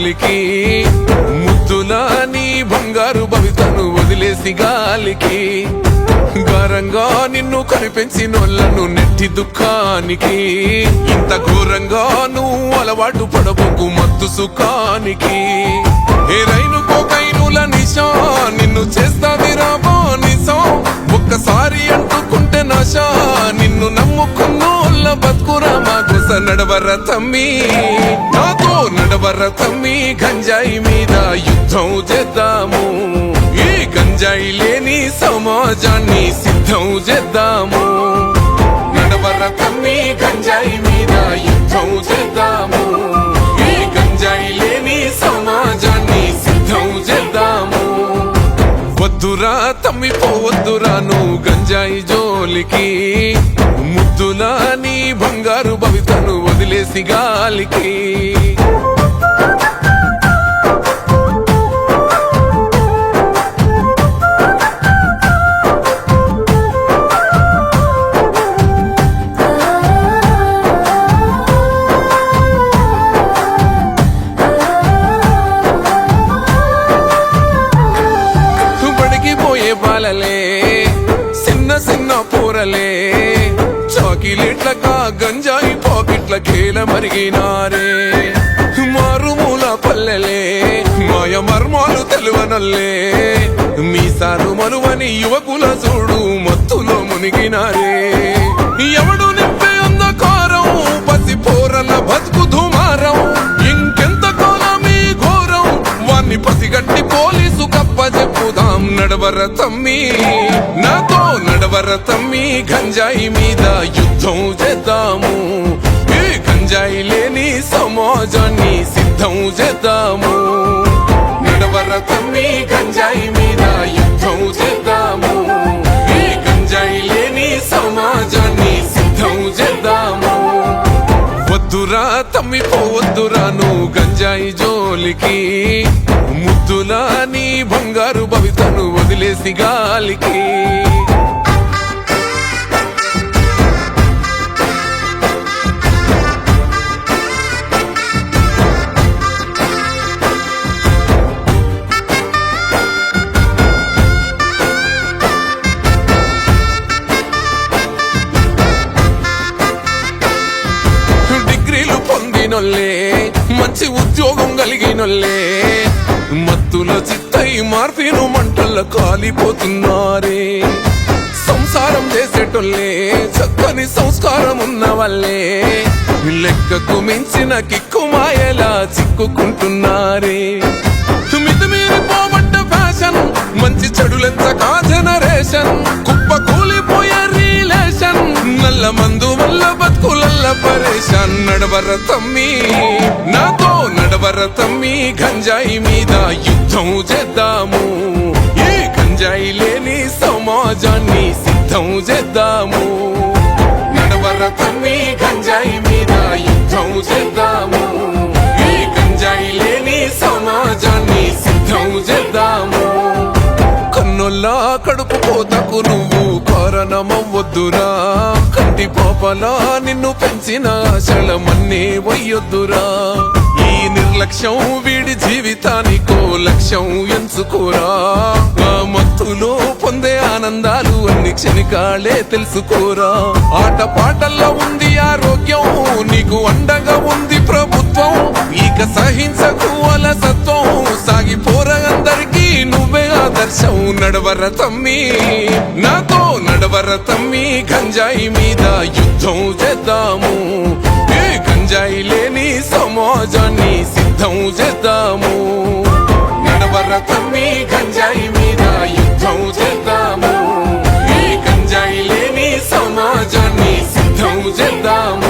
జోలికి ముద్దులా నీ బంగారు భవితను వదిలేసి గాలికి గారంగా నిన్ను కనిపెంచినోళ్లను నెట్టి దుఃఖానికి ఇంత ఘోరంగా నువ్వు అలవాటు పడబోకు మత్తు సుఖానికి ఏ రైలు కోకైనుల నిశా నిన్ను చేస్తాది రాబో నిశా ఒక్కసారి అంటుకుంటే నశా నిన్ను నమ్ముకున్నోళ్ళ బతుకురా మా గుస నడవర తమ్మి నాతో నడవర తమ్మి గంజాయి మీద యుద్ధం చేద్దాము ఈ గంజాయి లేని సమాజాన్ని సిద్ధం చేద్దాము నడవర తమ్మి గంజాయి మీద యుద్ధం చేద్దాము ఈ గంజాయి లేని సమాజాన్ని సిద్ధం చేద్దాము వద్దురా తమ్మి పోవద్దురా నువ్వు గంజాయి జోలికి ముద్దులా నీ బంగారు భవితను వదిలేసి గాలికి బాలలే చిన్న చిన్న పూరలే చాకిలేట్లకా గంజాయి పాకెట్ల కేల మరిగినారే మారుమూల పల్లెలే మాయ మర్మాలు తెలువనల్లే మీసాలు మనువని యువకుల చూడు మత్తులో మునిగినారే ఎవడు నింపే అంధకారం పసి పోరల బతుకు దుమారం ఇంకెంత కాలం ఈ ఘోరం వాన్ని పసిగట్టి పోలీసు కప్ప చెప్పుదాం నడవర తమ్మి నాతో నడవర తమ్మి గంజాయి మీద యుద్ధం చేద్దాము ఈ గంజాయి లేని సమాజాన్ని సిద్ధం చేద్దాము నడవర తమ్మి గంజాయి మీద యుద్ధం చేద్దాము ఈ గంజాయి లేని సమాజాన్ని సిద్ధం చేద్దాము వద్దురా తమ్మి పోవద్దురా నువ్వు గంజాయి జోలికి ముద్దులా నీ బంగారు భవితను వదిలేసి గాలికి డిగ్రీలు పొందినోళ్ళే మంచి ఉద్యోగం కలిగినోళ్ళే మత్తుల చిత్తై మార్పిను మంటల్లో కాలిపోతున్నారే సంసారం చేసేటోళ్ళే చక్కని సంస్కారం ఉన్న వాళ్ళే లెక్కకు మించిన కిక్కు మాయలా చిక్కుకుంటున్నారే మితిమీరిపోబడ్డ ఫ్యాషన్ మంచి చెడులెంచకా జనరేషన్ కుప్ప కూలిపోయే రిలేషన్ నల్ల మందు వల్ల బతుకులల్ల పరేషాన్ నడవర తమ్మి నాతో నడవర తమ్మి గంజాయి మీద యుద్ధం చేద్దాము ఈ గంజాయి లేని సమాజాన్ని సిద్ధం చేద్దాము నడవర తమ్మి గంజాయి మీద యుద్ధం చేద్దాము ఈ గంజాయి లేని సమాజాన్ని సిద్ధం చేద్దాము కన్నుల్లా కడుపు కోతకు నువ్వు కారణమవ్వొద్దురా కంటి పాపలా నిన్ను పెంచిన ఆశలమన్నీ వయ్యొద్దురా ఈ నిర్లక్ష్యం వీడి జీవితానికో లక్ష్యం ఎంచుకోరా ఆ మత్తులో పొందే ఆనందాలు అన్ని క్షణికాలే తెలుసుకోరా ఆట పాటల్లో ఉంది ఆరోగ్యం నీకు అండగా ఉంది ప్రభుత్వం ఇక సహించకు అలసత్వం సాగిపోరా అందరికీ నువ్వే ఆదర్శం నడవర తమ్మి నాతో నడవర తమ్మి గంజాయి మీద యుద్ధం చేద్దాము ఈ గంజాయి లేని సమాజాన్ని సిద్ధం చేద్దాము నడవర తమ్మి గంజాయి మీద యుద్ధం చేద్దాము ఈ గంజాయి లేని సమాజాన్ని సిద్ధం చేద్దాము